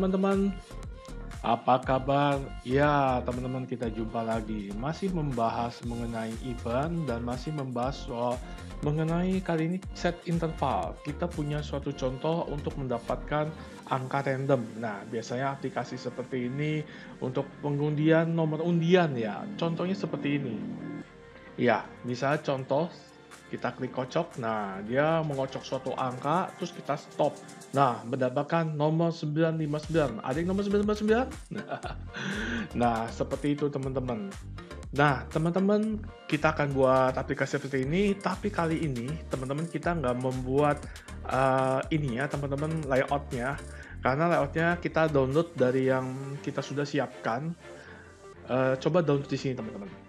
teman-teman, apa kabar? Ya, teman-teman kita jumpa lagi. Masih membahas mengenai event dan masih membahas soal mengenai kali ini set interval. Kita punya suatu contoh untuk mendapatkan angka random. Nah, biasanya aplikasi seperti ini untuk pengundian nomor undian ya. Contohnya seperti ini. Ya, misalnya contoh kita klik kocok, nah dia mengocok suatu angka, terus kita stop. Nah, mendapatkan nomor 959. Ada yang nomor 959? Nah, seperti itu teman-teman. Nah, teman-teman, kita akan buat aplikasi seperti ini, tapi kali ini teman-teman kita nggak membuat ini ya, teman-teman, layoutnya. Karena layoutnya kita download dari yang kita sudah siapkan. Coba download di sini teman-teman.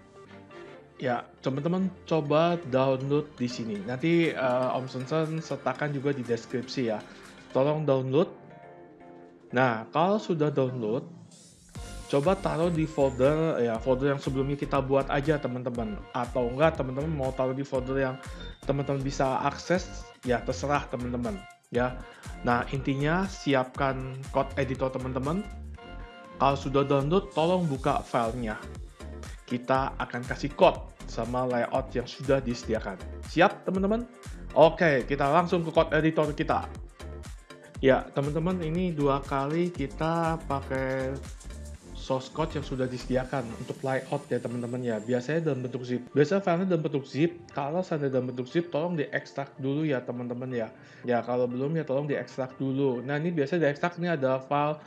Ya, teman-teman coba download di sini. Nanti Om Sensen sertakan juga di deskripsi ya. Tolong download. Nah, kalau sudah download, coba taruh di folder ya, folder yang sebelumnya kita buat aja teman-teman. Atau enggak teman-teman mau taruh di folder yang teman-teman bisa akses, ya terserah teman-teman ya. Nah, intinya siapkan code editor teman-teman. Kalau sudah download, tolong buka filenya. Kita akan kasih code sama layout yang sudah disediakan. Siap, teman-teman? Oke, kita langsung ke code editor kita. Ya, teman-teman, ini 2 kali kita pakai source code yang sudah disediakan untuk layout ya, teman-teman ya. Biasanya dalam bentuk zip. Biasanya filenya dalam bentuk zip. Kalau sampai dalam bentuk zip, tolong diekstrak dulu ya, teman-teman ya. Ya, kalau belum ya tolong diekstrak dulu. Nah, ini biasanya diekstrak, ini ada file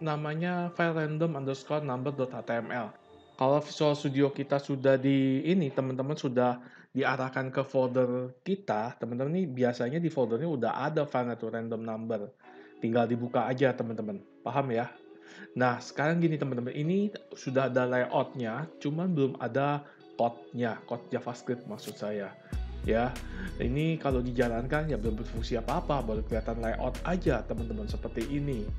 namanya file random_number.html. Kalau Visual Studio kita sudah di ini, teman-teman sudah diarahkan ke folder kita, teman-teman ini biasanya di foldernya udah ada file itu random number. Tinggal dibuka aja, teman-teman. Paham ya? Nah, sekarang gini, teman-teman. Ini sudah ada layoutnya, cuman belum ada code-nya, code JavaScript maksud saya. Ya, ini kalau dijalankan ya belum berfungsi apa-apa, baru kelihatan layout aja, teman-teman, seperti ini.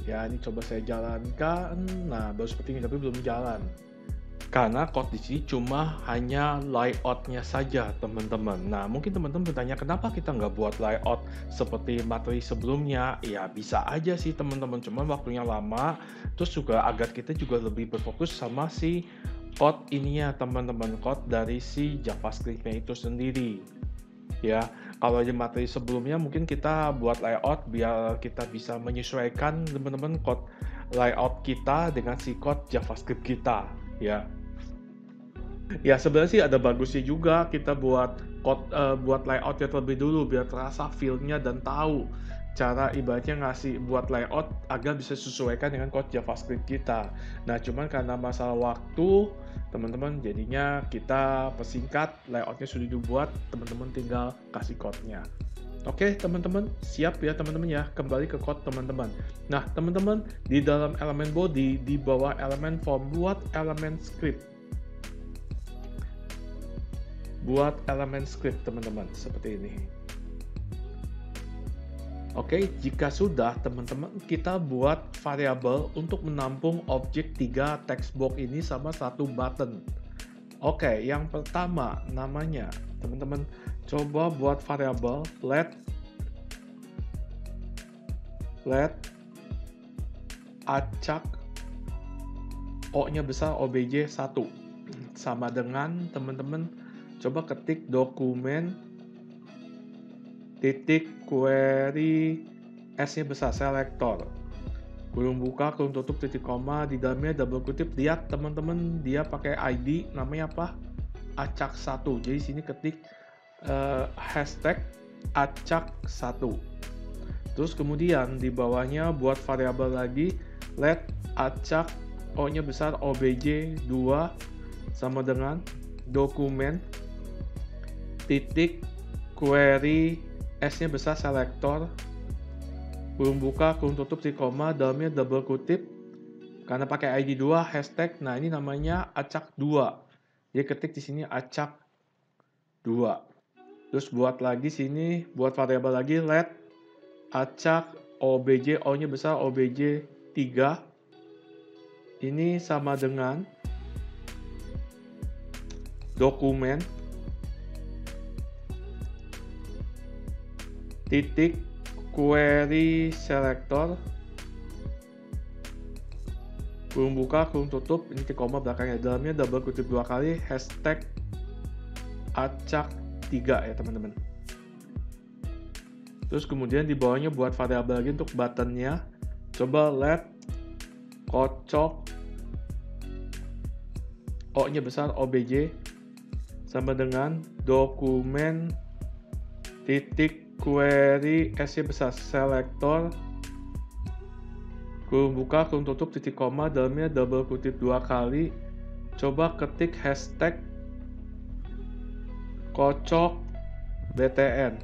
Ya, ini coba saya jalankan. Nah, baru seperti ini, tapi belum jalan. Karena code di sini cuma hanya layout-nya saja, teman-teman. Nah, mungkin teman-teman bertanya, kenapa kita nggak buat layout seperti materi sebelumnya? Ya, bisa aja sih, teman-teman. Cuman waktunya lama, terus juga agar kita juga lebih berfokus sama si code ininya, teman-teman. Code dari si JavaScript-nya itu sendiri. Ya, kalau di materi sebelumnya mungkin kita buat layout biar kita bisa menyesuaikan teman-teman code layout kita dengan si code JavaScript kita ya. Ya sebenarnya sih ada bagusnya juga kita buat code buat layoutnya terlebih dulu biar terasa feel-nya dan tahu cara ibaratnya ngasih buat layout agar bisa sesuaikan dengan code JavaScript kita. Nah, cuman karena masalah waktu, teman-teman jadinya kita persingkat, layoutnya sudah dibuat, teman-teman tinggal kasih code-nya. Oke, teman-teman, siap ya teman-teman ya, kembali ke code teman-teman. Nah, teman-teman, di dalam elemen body, di bawah elemen form, buat elemen script. Buat elemen script, teman-teman, seperti ini. Oke, jika sudah, teman-teman, kita buat variabel untuk menampung objek 3 text box ini sama 1 button. Oke, yang pertama namanya, teman-teman, coba buat variabel let acak O-nya besar obj 1 sama dengan teman-teman coba ketik dokumen titik query S-nya besar selector kurung buka kurung tutup titik koma di dalamnya double kutip. Lihat teman-teman dia pakai ID namanya apa, acak1. Jadi sini ketik hashtag acak1. Terus kemudian di bawahnya buat variabel lagi let acak O-nya besar obj 2 sama dengan dokumen titik query S-nya besar selector kurung buka kurung tutup titik koma dalamnya double kutip karena pakai ID 2 hashtag. Nah, ini namanya acak2. Dia ketik di sini acak2. Terus buat lagi sini buat variabel lagi let acak obj O-nya besar obj 3. Ini sama dengan dokumen titik query selector kurung buka, kurung tutup, ini titik koma belakangnya. Dalamnya double kutip 2 kali, hashtag acak 3 ya teman-teman. Terus kemudian di bawahnya buat variabel lagi untuk buttonnya. Coba let kocok O-nya besar, OBJ, sama dengan dokumen titik query, S-nya besar, selector, kurung buka, kurung tutup, titik koma, dalamnya double kutip 2 kali. Coba ketik hashtag kocok BTN.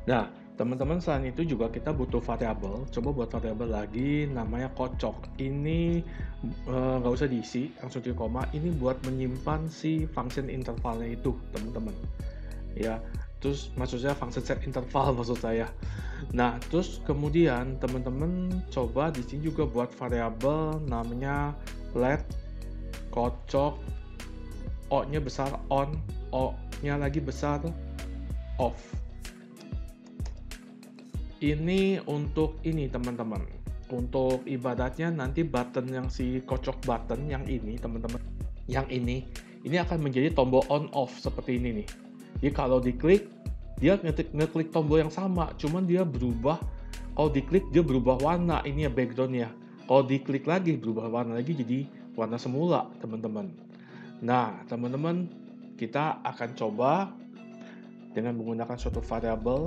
Nah, teman-teman, selain itu juga kita butuh variabel. Coba buat variabel lagi namanya kocok. Ini nggak usah diisi, langsung titik koma. Ini buat menyimpan si function intervalnya itu, teman-teman. Ya, terus maksudnya function set interval maksud saya. Nah, terus kemudian teman-teman coba di sini juga buat variabel namanya let kocok O-nya besar on, O-nya lagi besar off. Ini untuk ini teman-teman, untuk ibaratnya nanti button yang si kocok button yang ini teman-teman, yang ini akan menjadi tombol on off seperti ini nih. Jadi kalau diklik dia ngeklik tombol yang sama, cuman dia berubah. Kalau diklik dia berubah warna, ini ya backgroundnya. Kalau diklik lagi berubah warna lagi jadi warna semula teman-teman. Nah teman-teman, kita akan coba dengan menggunakan suatu variabel.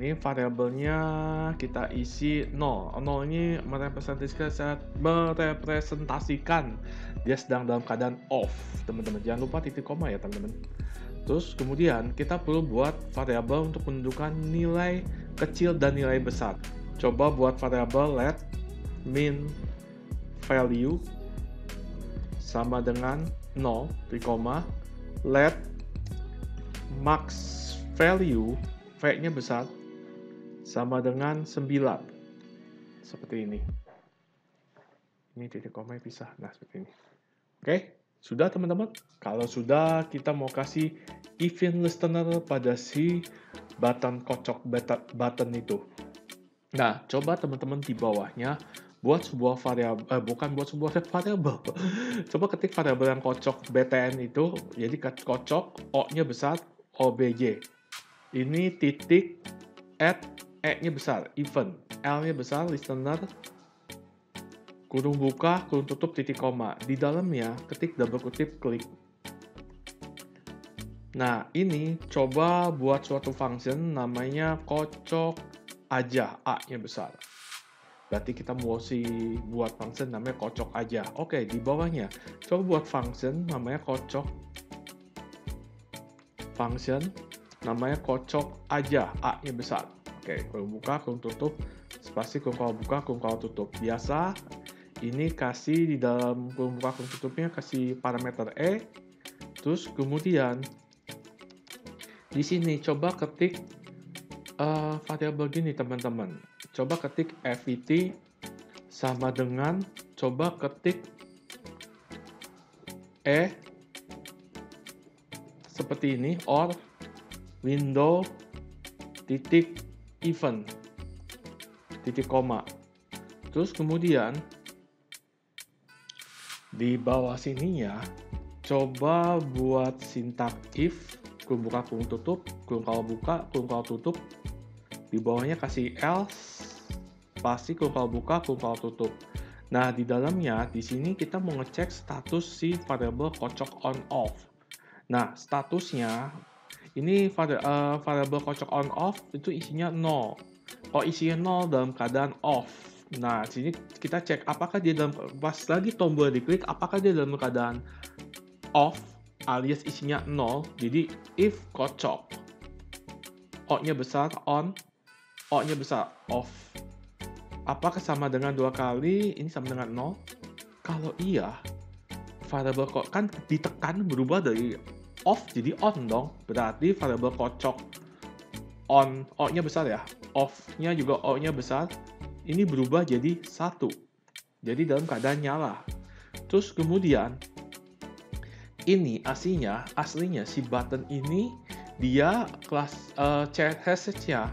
Ini variabelnya kita isi 0. 0 ini merepresentasikan dia sedang dalam keadaan off, teman-teman. Jangan lupa titik koma ya, teman-teman. Terus kemudian kita perlu buat variabel untuk menentukan nilai kecil dan nilai besar. Coba buat variabel let min value sama dengan 0, titik koma, let max value, V-nya besar, sama dengan 9. Seperti ini. Ini titik koma pisah. Nah, seperti ini. Oke, sudah teman-teman? Kalau sudah, kita mau kasih event listener pada si button kocok button itu. Nah, coba teman-teman di bawahnya buat sebuah variabel, bukan buat sebuah variabel. Coba ketik variabel yang kocok BTN itu, jadi kocok O-nya besar, OBJ. Ini titik add E-nya besar, event, L-nya besar, listener, kurung buka, kurung tutup, titik koma. Di dalamnya ketik double kutip klik. Nah, ini coba buat suatu function namanya kocok aja, A-nya besar. Berarti kita mau buat function namanya kocok aja. Oke, di bawahnya coba buat function namanya kocok aja, A-nya besar. Oke, kurung buka, kurung tutup, spasi, kurung kalau buka, kurung kalau tutup. Biasa, ini kasih di dalam kurung buka, kurung tutupnya kasih parameter E. Terus kemudian di sini coba ketik variabel gini teman-teman. Coba ketik FVT sama dengan coba ketik E seperti ini, or window titik event titik koma. Terus kemudian di bawah sininya coba buat sintak if, kurung buka, kurung tutup, kurung kalau buka, kurung kalau tutup. Di bawahnya kasih else, spasi, kurung kalau buka, kurung kalau tutup. Nah, di dalamnya di sini kita mau ngecek status si variabel kocok on off. Nah, statusnya ini variabel kocok on off itu isinya 0. Kalau isinya 0 dalam keadaan off. Nah, sini kita cek apakah dia dalam, pas lagi tombol diklik, apakah dia dalam keadaan off alias isinya 0. Jadi if kocok O-nya besar on, O-nya besar off. Apakah sama dengan 2 kali? Ini sama dengan 0. Kalau iya, variabel kok kan ditekan berubah dari off jadi on dong. Berarti variabel kocok on, O-nya besar ya. Off-nya juga O-nya besar. Ini berubah jadi 1. Jadi dalam keadaan nyala. Terus kemudian ini aslinya si button ini dia kelas chat message-nya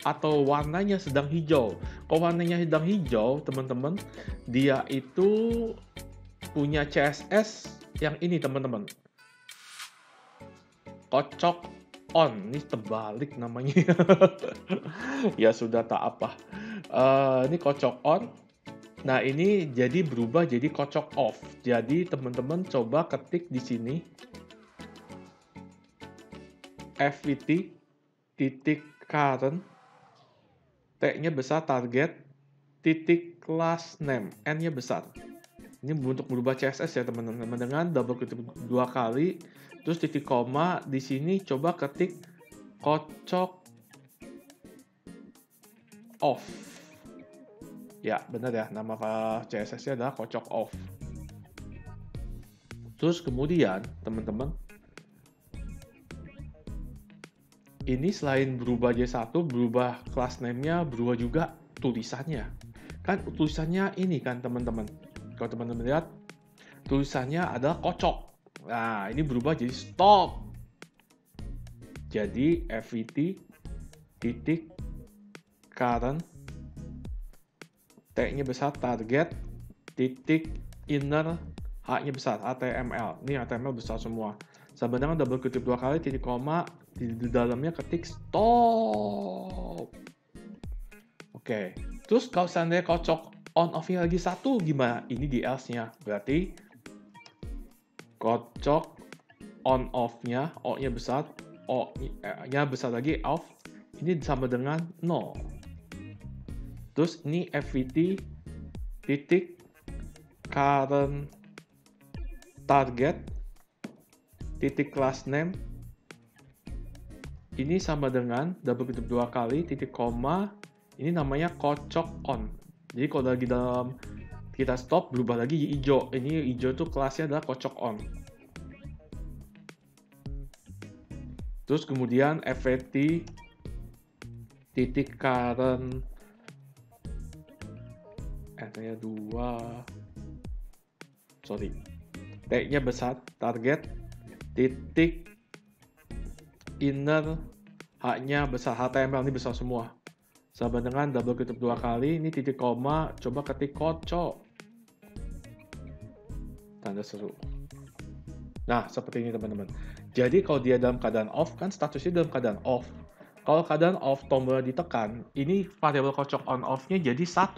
atau warnanya sedang hijau. Kalau warnanya sedang hijau, teman-teman, dia itu punya CSS yang ini, teman-teman. Kocok on. Ini terbalik namanya. Ya sudah, tak apa. Ini kocok on. Nah, ini jadi berubah jadi kocok off. Jadi teman-teman coba ketik di sini FVT titik current, T-nya besar target, titik class name, N-nya besar. Ini untuk merubah CSS ya teman-teman, dengan double klik 2 kali, terus titik koma, di sini coba ketik kocok off. Ya, benar ya, nama CSS-nya adalah kocok off. Terus kemudian, teman-teman, ini selain berubah J1, berubah class name-nya, berubah juga tulisannya. Kan tulisannya ini kan, teman-teman. Kalau teman-teman lihat, tulisannya adalah kocok. Nah, ini berubah jadi stop. Jadi, FVT titik current, T-nya besar target, titik inner, H-nya besar, HTML. Ini HTML besar semua. Sama dengan double klik 2 kali, titik koma, di dalamnya ketik stop. Oke. Terus kalau seandainya kocok on off-nya lagi 1, gimana? Ini di else-nya. Berarti kocok on off-nya, O-nya besar, O-nya besar lagi, off. Ini sama dengan 0. Terus ini FVT titik current target titik class name, ini sama dengan double klik 2 kali titik koma, ini namanya kocok on. Jadi kalau lagi dalam kita stop, berubah lagi jadi hijau. Ini hijau itu kelasnya adalah kocok on. Terus kemudian FVT titik current, N-nya 2, sorry, T-nya besar, target, titik inner, H-nya besar, HTML ini besar semua. Sama dengan double klik 2 kali, ini titik koma, coba ketik kocok. Tanda seru. Nah, seperti ini teman-teman. Jadi kalau dia dalam keadaan off, kan statusnya dalam keadaan off. Kalau keadaan off, tombolnya ditekan, ini variabel kocok on off-nya jadi 1.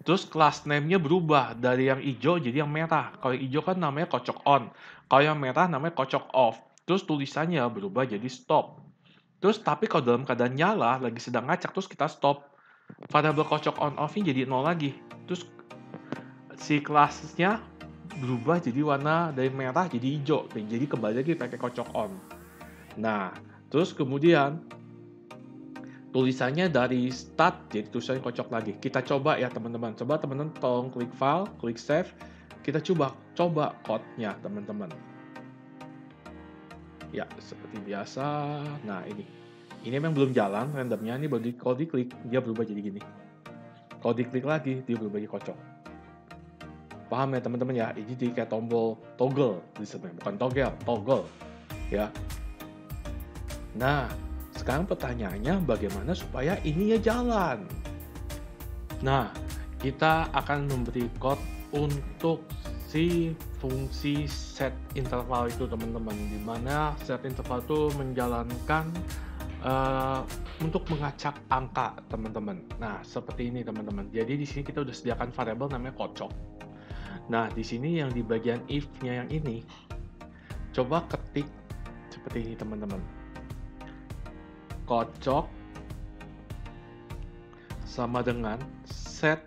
Terus class name-nya berubah dari yang hijau jadi yang merah. Kalau yang hijau kan namanya kocok on. Kalau yang merah namanya kocok off. Terus tulisannya berubah jadi stop. Terus tapi kalau dalam keadaan nyala, lagi sedang ngacak, terus kita stop. Variabel kocok on off-nya jadi 0 lagi. Terus si kelasnya berubah jadi warna dari merah jadi hijau. Jadi kembali lagi pakai kocok on. Nah, terus kemudian tulisannya dari start jadi tulisannya kocok lagi. Kita coba ya teman-teman. Coba teman-teman tolong klik file, klik save. Kita coba code-nya teman-teman. Ya, seperti biasa. Nah, ini memang belum jalan randomnya. Ini kalau diklik dia berubah jadi gini. Kalau diklik lagi dia berubah jadi kocok. Paham ya teman-teman ya? Ini jadi kayak tombol toggle disebutnya, bukan toggle ya. Nah, sekarang pertanyaannya bagaimana supaya ini ya jalan. Nah, kita akan memberi code untuk si fungsi set interval itu teman-teman, di mana set interval itu menjalankan untuk mengacak angka teman-teman. Nah, seperti ini teman-teman. Jadi di sini kita udah sediakan variabel namanya kocok. Nah, di sini yang di bagian if-nya yang ini, coba ketik seperti ini teman-teman. Kocok sama dengan set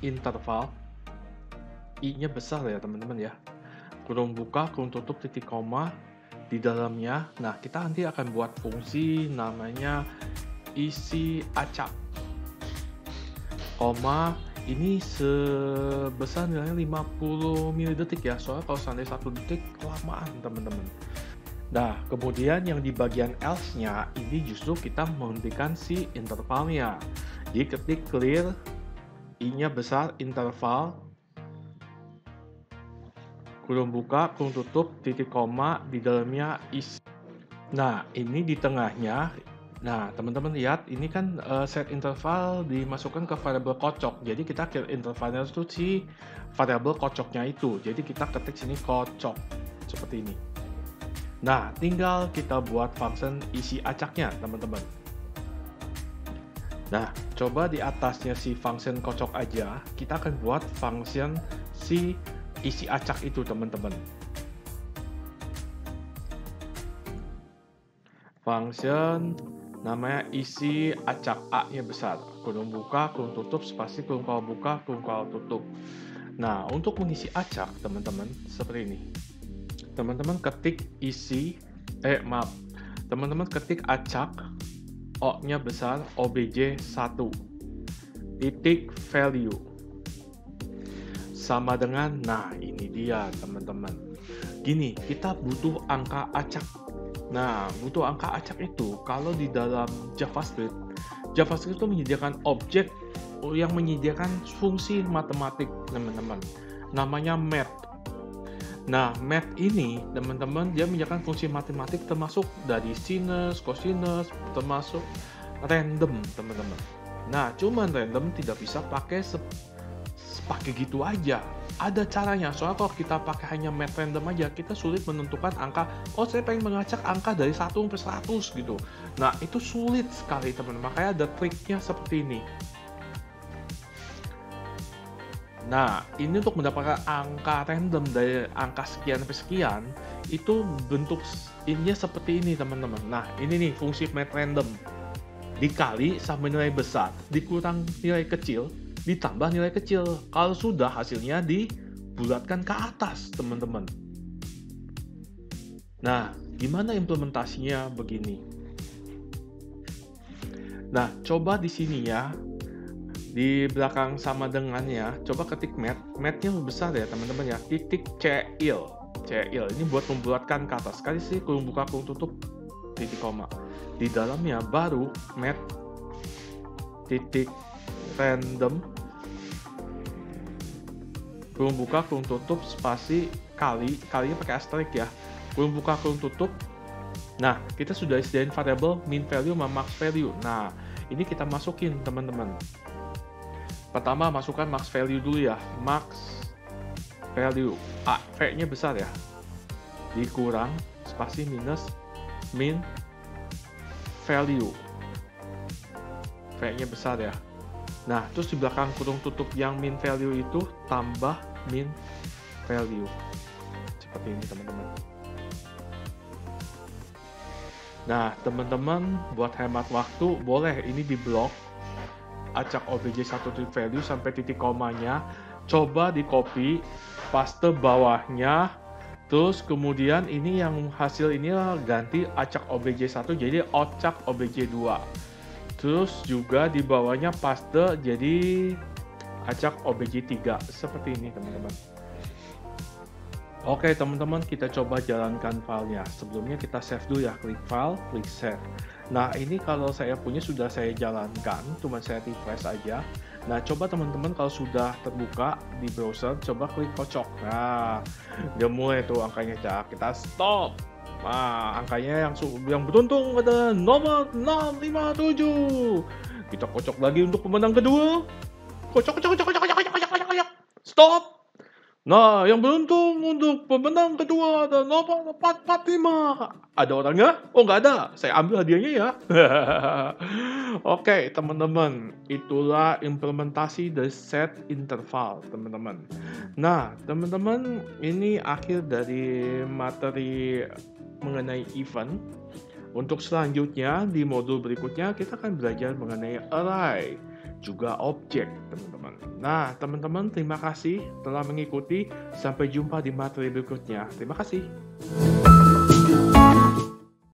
interval, i-nya besar ya teman-teman ya, kurung buka, kurung tutup, titik koma di dalamnya. Nah, kita nanti akan buat fungsi namanya isi acak, koma, ini sebesar nilainya 50 milidetik ya, soalnya kalau seandainya 1 detik kelamaan teman-teman. Nah, kemudian yang di bagian else-nya ini justru kita menghentikan si intervalnya. Jadi ketik clear, i-nya besar, interval, kurung buka, kurung tutup, titik koma, di dalamnya is. Nah, ini di tengahnya Nah, teman-teman lihat ini kan set interval dimasukkan ke variabel kocok. Jadi kita kill intervalnya itu si variabel kocoknya itu. Jadi kita ketik sini kocok seperti ini. Nah, tinggal kita buat function isi acaknya, teman-teman. Nah, coba di atasnya si function kocok aja, kita akan buat function si isi acak itu, teman-teman. Function namanya isi acak, A-nya besar, kurung buka, kurung tutup, spasi, kurung kawal buka, kurung kawal tutup. Nah, untuk mengisi acak, teman-teman, seperti ini. Teman-teman ketik teman-teman ketik acak, O-nya besar, obj1, titik value. Sama dengan, nah ini dia teman-teman. Gini, kita butuh angka acak. Nah, butuh angka acak itu, kalau di dalam JavaScript itu menyediakan objek yang menyediakan fungsi matematik, teman-teman. Namanya math. Nah, math ini, teman-teman, dia menyediakan fungsi matematik termasuk dari sinus, cosinus, termasuk random, teman-teman. Nah, cuman random tidak bisa pakai gitu aja. Ada caranya, soalnya kalau kita pakai hanya math random aja, kita sulit menentukan angka, oh saya pengen mengacak angka dari 1 sampai 100 gitu. Nah, itu sulit sekali, teman-teman. Makanya ada triknya seperti ini. Nah, ini untuk mendapatkan angka random dari angka sekian sampai sekian, itu bentuk ininya seperti ini, teman-teman. Nah, ini nih fungsi math random. Dikali sama nilai besar, dikurang nilai kecil, ditambah nilai kecil. Kalau sudah, hasilnya dibulatkan ke atas, teman-teman. Nah, gimana implementasinya begini? Nah, coba di sini ya. Di belakang sama dengannya, coba ketik math-nya lebih besar ya teman-teman ya, titik cil, ini buat membulatkan ke atas, sekali sih kurung buka kurung tutup, titik koma, di dalamnya baru math, titik random, kurung buka kurung tutup, spasi, kalinya pakai asterisk ya, kurung buka kurung tutup. Nah, kita sudah sediain variabel min value sama max value. Nah, ini kita masukin teman-teman. Pertama, masukkan max value dulu ya. Max value. V-nya besar ya. Dikurang, spasi minus, min value. V-nya besar ya. Nah, terus di belakang kurung tutup yang min value itu, tambah min value. Seperti ini, teman-teman. Nah, teman-teman, buat hemat waktu, boleh ini di blok. Acak obj1 titik value sampai titik komanya, coba di copy, paste bawahnya, terus kemudian ini yang hasil ini ganti acak obj1 jadi acak obj2, terus juga di bawahnya paste jadi acak obj3, seperti ini teman-teman. Oke teman-teman, kita coba jalankan filenya. Sebelumnya kita save dulu ya, klik file, klik save. Nah ini kalau saya punya sudah saya jalankan, cuma saya refresh aja. Nah coba teman-teman kalau sudah terbuka di browser, coba klik kocok. Nah udah mulai tuh angkanya, kita stop. Nah angkanya yang beruntung ada nomor 657. Kita kocok lagi untuk pemenang kedua. Kocok. Stop. Nah, yang beruntung untuk pemenang kedua ada nomor 445. Ada orangnya? Oh, nggak ada. Saya ambil hadiahnya ya. Oke, teman-teman. Itulah implementasi dari set interval, teman-teman. Nah, teman-teman, ini akhir dari materi mengenai event. Untuk selanjutnya, di modul berikutnya, kita akan belajar mengenai array. Juga objek, teman-teman. Nah, teman-teman, terima kasih telah mengikuti. Sampai jumpa di materi berikutnya. Terima kasih.